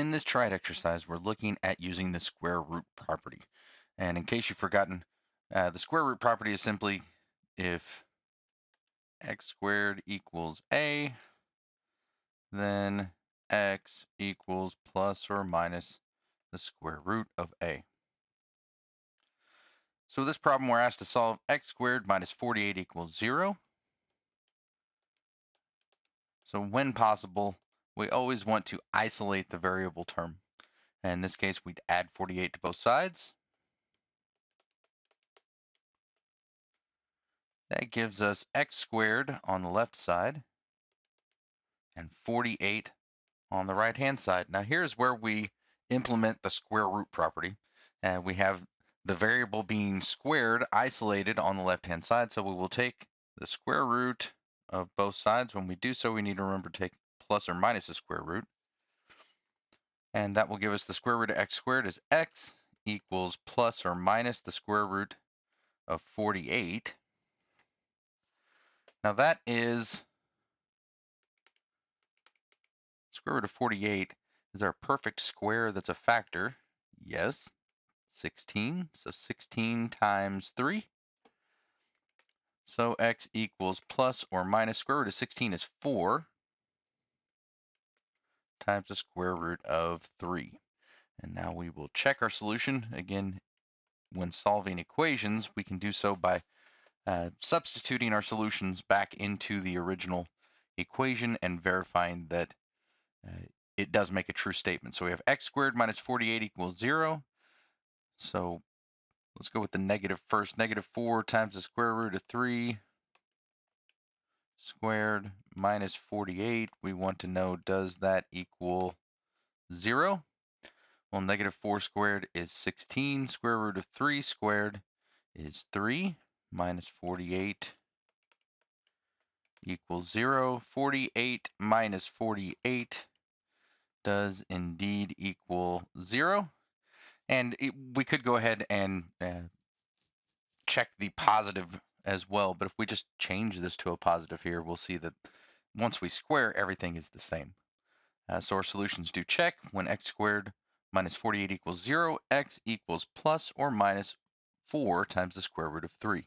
In this try it exercise, we're looking at using the square root property. And in case you've forgotten, the square root property is simply if x squared equals a, then x equals plus or minus the square root of a. So this problem, we're asked to solve x squared minus 48 equals 0. So when possible, we always want to isolate the variable term. And in this case, we'd add 48 to both sides. That gives us x squared on the left side and 48 on the right-hand side. Now here's where we implement the square root property. We have the variable being squared isolated on the left-hand side, so we will take the square root of both sides. When we do so, we need to remember to take plus or minus the square root. And that will give us the square root of x squared is x equals plus or minus the square root of 48. Now that is square root of 48 is our perfect square that's a factor. Yes, 16. So 16 times 3. So x equals plus or minus square root of 16 is 4 times the square root of 3. And now we will check our solution. Again, when solving equations, we can do so by substituting our solutions back into the original equation and verifying that it does make a true statement. So we have x squared minus 48 equals 0. So let's go with the negative first. Negative 4 times the square root of 3 squared minus 48. We want to know, does that equal 0? Well, negative 4 squared is 16. Square root of 3 squared is 3 minus 48 equals 0. 48 minus 48 does indeed equal 0. And we could go ahead and check the positive as well, but if we just change this to a positive here, we'll see that once we square, everything is the same. So our solutions do check. When x squared minus 48 equals 0, x equals plus or minus 4 times the square root of 3.